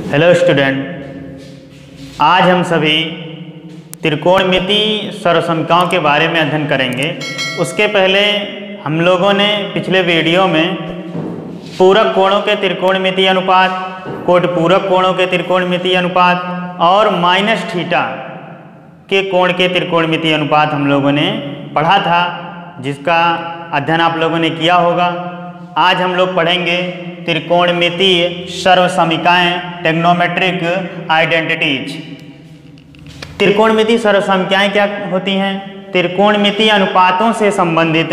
Hello student, आज हम सभी त्रिकोणमिति सर्वसमीकरणों के बारे में अध्ययन करेंगे। उसके पहले हम लोगों ने पिछले वीडियो में पूरक कोणों के त्रिकोणमिति अनुपात, कोटपूरक कोणों के त्रिकोणमिति अनुपात और माइनस थीटा के कोण के त्रिकोणमिति अनुपात हम लोगों ने पढ़ा था, जिसका अध्ययन आप लोगों ने किया होगा। आज हम लोग पढ़ेंगे त्रिकोणमितीय सर्वसमीकरण, ट्रिग्नोमेट्रिक आइडेंटिटीज। त्रिकोणमितीय सर्वसमीकरण क्या होती हैं? त्रिकोणमितीय अनुपातों से संबंधित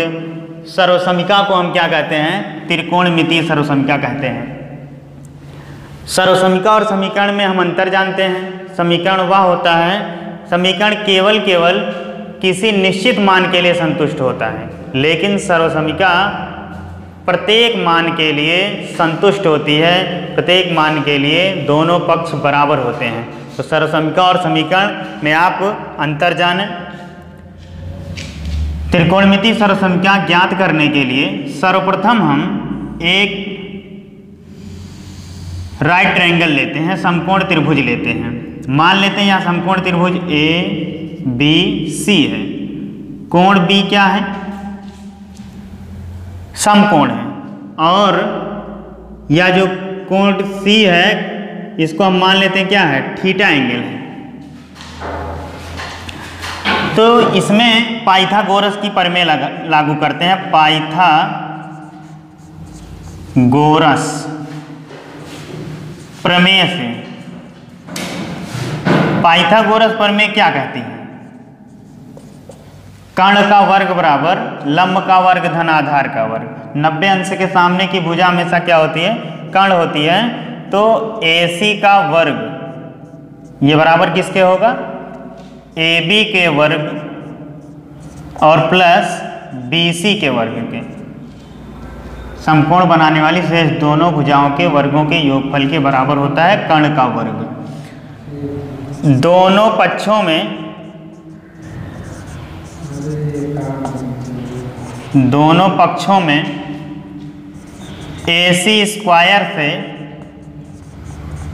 सर्वसमीकरण को हम क्या कहते हैं? त्रिकोणमितीय सर्वसमीकरण कहते हैं। सर्वसमीकरण और समीकरण में हम अंतर जानते हैं। समीकरण वह होता है, समीकरण केवल किसी निश्चित मान के लिए संतुष्ट होता है, लेकिन सर्वसमीकरण प्रत्येक मान के लिए संतुष्ट होती है। प्रत्येक मान के लिए दोनों पक्ष बराबर होते हैं। तो सर्वसमीकरण और समीकरण में आप अंतर जानें। त्रिकोणमितीय सर्वसमीकरण ज्ञात करने के लिए सर्वप्रथम हम एक राइट ट्रायंगल लेते हैं, समकोण त्रिभुज लेते हैं। मान लेते हैं यहाँ समकोण त्रिभुज ABC है। कोण B क्या है? समकोण है। और यह जो कोण C है, इसको हम मान लेते हैं क्या है? थीटा एंगल है। तो इसमें पाइथागोरस की प्रमेय लागू करते हैं। पाइथागोरस प्रमेय से, पाइथागोरस प्रमेय क्या कहती है? कर्ण का वर्ग बराबर लंब का वर्ग धन आधार का वर्ग। 90 अंश के सामने की भुजा हमेशा क्या होती है? कर्ण होती है। तो AC का वर्ग ये बराबर किसके होगा? AB के वर्ग और प्लस BC के वर्ग के। समकोण बनाने वाली शेष दोनों भुजाओं के वर्गों के योगफल के बराबर होता है कर्ण का वर्ग। दोनों पक्षों में AC स्क्वायर से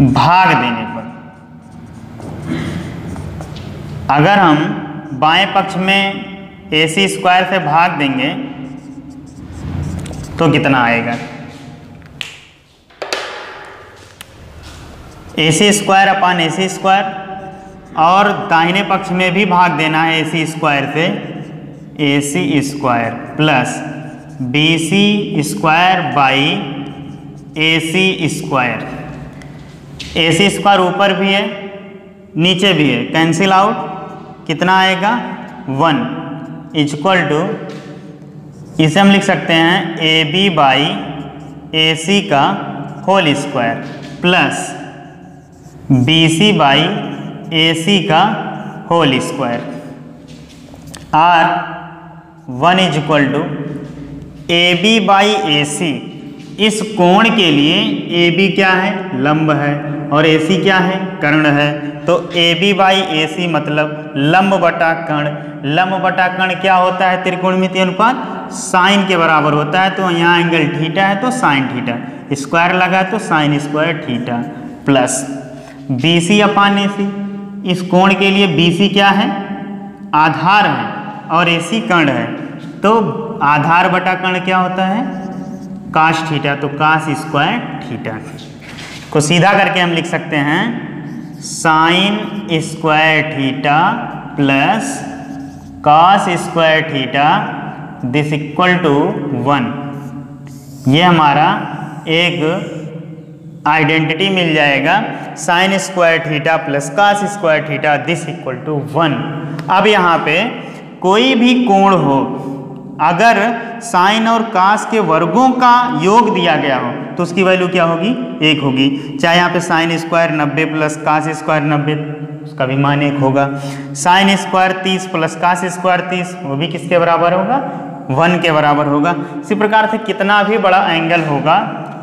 भाग देने पर, अगर हम बाएं पक्ष में AC स्क्वायर से भाग देंगे तो कितना आएगा? AC square upon AC square, और दाहिने पक्ष में भी भाग देना है AC स्क्वायर से, AC square plus BC square by AC square. AC square ऊपर भी है नीचे भी है, कैंसिल आउट। कितना आएगा? 1 इक्वल टू, इसे हम लिख सकते हैं AB बाई AC का whole square plus BC by AC का होल स्क्वायर। और 1 is equal to AB by AC। इस कोण के लिए AB क्या है? लंब है, और AC क्या है? कर्ण है। तो AB बाई AC मतलब लंब बटा कर्ण। लंब बटा कर्ण क्या होता है? त्रिकोणमितीय अनुपात साइन के बराबर होता है। तो यहाँ एंगल थीटा है तो साइन थीटा, स्क्वायर लगा तो sine square theta, plus BC अपान AC। इस कोण के लिए BC क्या है? आधार है, और AC कर्ण है। तो आधार बटा कर्ण क्या होता है? काश थीटा, तो काश स्क्वायर थीटा को सीधा करके हम लिख सकते हैं sine square theta plus cos square theta this equal to 1। ये हमारा एक आइडेंटिटी मिल जाएगा, sine square theta plus cos square theta this equal to 1। अब यहाँ पे कोई भी कोण हो, अगर साइन और काश के वर्गों का योग दिया गया हो तो उसकी वैल्यू क्या होगी? 1 होगी। चाहे यहाँ पे sine square 90 plus cos square 90, उसका भी मान 1 होगा। Sine square 30 plus cos square 30, वो भी किसके बराबर होगा? 1 के बराबर होगा। इसी प्रकार से कितना भी बड़ा एंगल होगा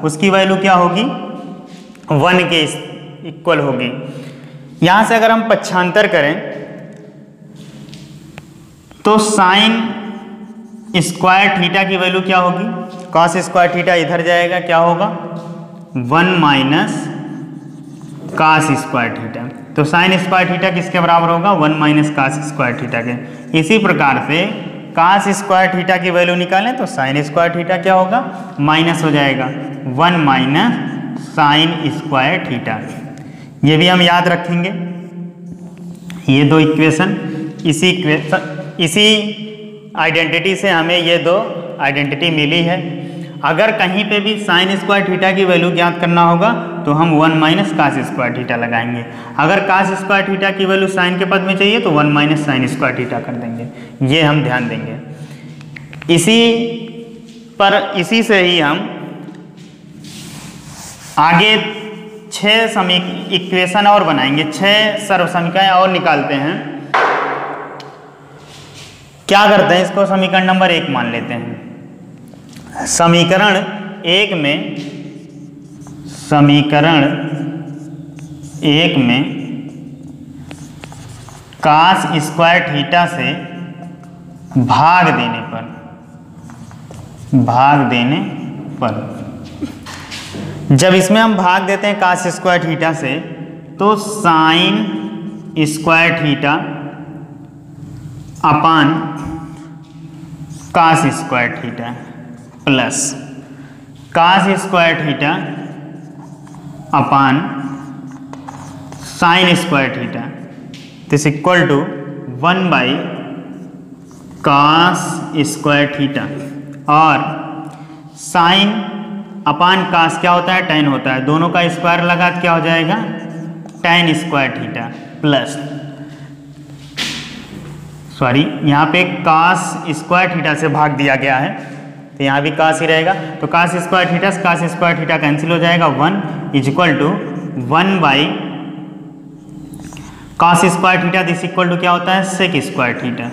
उसकी वैल्यू क्या होगी? 1 के इक्वल होगी। यहाँ से अगर हम पक्षांतर करें तो साइन स्क्वायर थीटा की वैल्यू क्या होगी? कॉस स्क्वायर थीटा इधर जाएगा, क्या होगा? 1 माइनस कास स्क्वायर थीटा। तो साइन स्क्वायर थीटा किसके बराबर होगा? 1 माइनस कास स्क्वायर थीटा के। इसी प्रकार से कास स्क्वायर थीटा की वैल्यू निकालें तो साइन स्क्वायर थीटा क्या होगा? माइनस हो जाएगा 1 माइनस साइन स्क्वायर थीटा। ये भी हम याद रखेंगे। ये दो इक्वेशन, इसी आइडेंटिटी से हमें ये दो आइडेंटिटी मिली है। अगर कहीं पे भी साइन स्क्वायर थीटा की वैल्यू ज्ञात करना होगा तो हम 1 माइनस कास स्क्वायर थीटा लगाएंगे। अगर कास स्क्वायर थीटा की वैल्यू साइन के पद में चाहिए तो 1 माइनस साइन स्क्वायर थीटा कर देंगे। ये हम ध्यान देंगे। इसी से ही हम आगे 6 इक्वेशन और बनाएंगे, 6 सर्व समीकरण और निकालते हैं। क्या करते हैं, इसको समीकरण नंबर 1 मान लेते हैं। समीकरण 1 में कास स्क्वायर थीटा से भाग देने पर जब इसमें हम भाग देते हैं कास स्क्वायर थीटा से तो sine square theta upon cos square theta plus cos square theta upon sine square theta this equal to 1 by cos square theta. और साइन अपान कास क्या होता है? टैन होता है। दोनों का स्क्वायर लगा क्या हो जाएगा? टैन स्क्वायर थीटा प्लस यहाँ पे कास स्क्वायर थीटा से भाग दिया गया है तो यहाँ भी कास ही रहेगा। तो कास स्क्वायर थीटा से कास स्क्वायर थीटा कैंसिल हो जाएगा। 1 is equal to 1 by cos square theta this equal to क्या होता है? Sec square theta.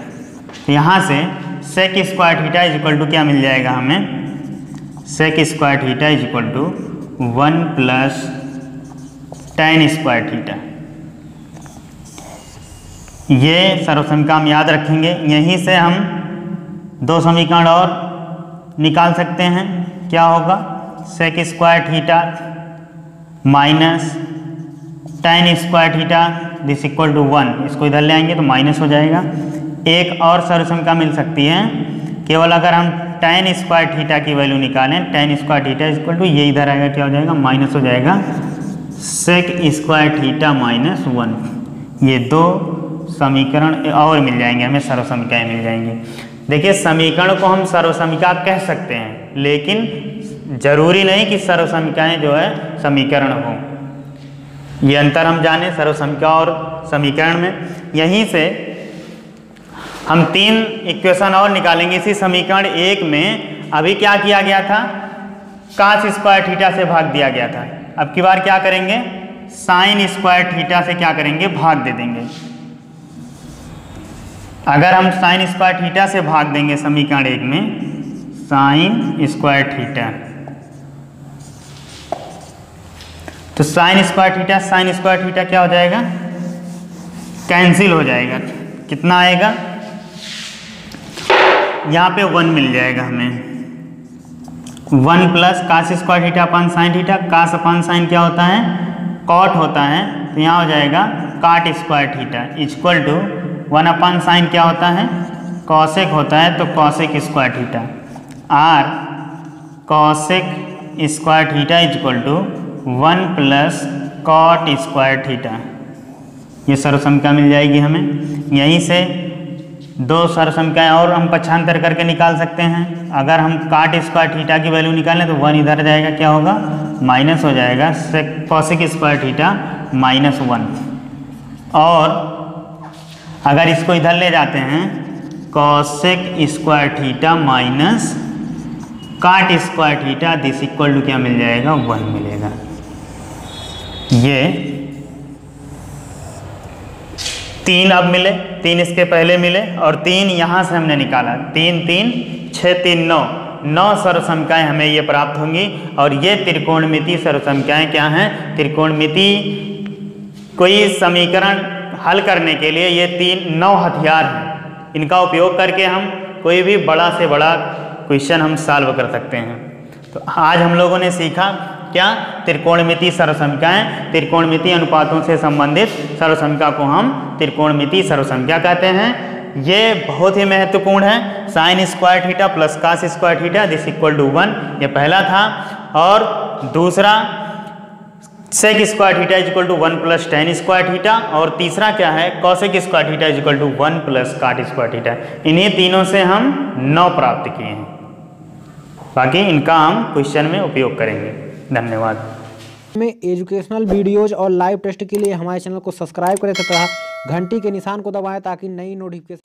तो यहाँ से sec square theta is equal to क्या मिल जाएगा हमें? Sec square theta is equal to 1 plus tan square theta. ये सर्व समीकरण हम याद रखेंगे। यहीं से हम 2 समीकरण और निकाल सकते हैं। क्या होगा? Sec square theta minus tan square theta this equal to 1। इसको इधर ले आएंगे तो माइनस हो जाएगा। एक और सर्व समीकरण मिल सकती है, केवल अगर हम टैन स्क्वायर थीटा की वैल्यू निकालें, tan square theta is equal to ये इधर आएगा क्या हो जाएगा? माइनस हो जाएगा सेक स्क्वायर थीटा माइनस 1। ये 2 समीकरण और मिल जाएंगे हमें, सर्व समीकरण मिल जाएंगे। देखिए समीकरण को हम सर्व समीकरण कह सकते हैं, लेकिन जरूरी नहीं कि सर्व समीकरण जो है समीकरण हो। ये अंतर हम जाने सर्व समीकरण और समीकरण में। यहीं से हम 3 इक्वेशन और निकालेंगे। इसी समीकरण 1 में अभी क्या किया गया था? कास स्क्वायर थीटा से भाग दिया गया था। अब की बार क्या करेंगे? साइन स्क्वायर थीटा से क्या करेंगे? भाग दे देंगे। अगर हम साइन स्क्वायर थीटा से भाग देंगे समीकरण 1 में, साइन स्क्वायर थीटा, तो साइन स्क्वायर थीटा क्या हो जाएगा? कैंसिल हो जाएगा। कितना आएगा? यहाँ पे 1 मिल जाएगा हमें। 1 plus cos square theta upon sine theta. Cos upon sine क्या होता है? कॉट होता है। तो यहाँ हो जाएगा cot square theta equal to 1 upon sine क्या होता है? कॉसेक होता है। तो cosec square theta or cosec square theta equal to 1 plus cot square theta. ये सर्व समीकरण मिल जाएगी हमें। यहीं से 2 सर्व समीकरण और हम पक्षांतर करके निकाल सकते हैं। अगर हम काट स्क्वायर थीटा की वैल्यू निकालें तो 1 इधर जाएगा क्या होगा? माइनस हो जाएगा कॉसेक स्क्वायर थीटा माइनस 1। और अगर इसको इधर ले जाते हैं cosec square theta minus cot square theta this equal to क्या मिल जाएगा? 1 मिलेगा। ये 3 अब मिले, 3 इसके पहले मिले और 3 यहाँ से हमने निकाला। 3 3 6 3 9 सर्व समीकरण हमें ये प्राप्त होंगी। और ये त्रिकोणमिति सर्व समीकरण क्या हैं? त्रिकोणमिति कोई समीकरण हल करने के लिए ये 9 हथियार हैं। इनका उपयोग करके हम कोई भी बड़ा से बड़ा क्वेश्चन हम सॉल्व कर सकते हैं। तो आज हम लोगों ने सीखा क्या? त्रिकोणमितीय सर्वसंख्याएं। त्रिकोणमितीय अनुपातों से संबंधित सर्वसंख्या को हम त्रिकोणमितीय सर्वसंख्या कहते हैं। ये बहुत ही महत्वपूर्ण है। Sine square theta plus cos square theta this equal to 1, ये पहला था। और दूसरा sec square theta is equal to 1 plus tan square theta. और तीसरा क्या है? Cosec square theta is equal to 1 plus cot square theta. इन्हीं तीनों से हम 9 प्राप्त किए हैं। बाकी इनका हम क्वेश्चन में उपयोग करेंगे। धन्यवाद। में एजुकेशनल वीडियोज और लाइव टेस्ट के लिए हमारे चैनल को सब्सक्राइब करें तथा घंटी के निशान को दबाएं ताकि नई नोटिफिकेशन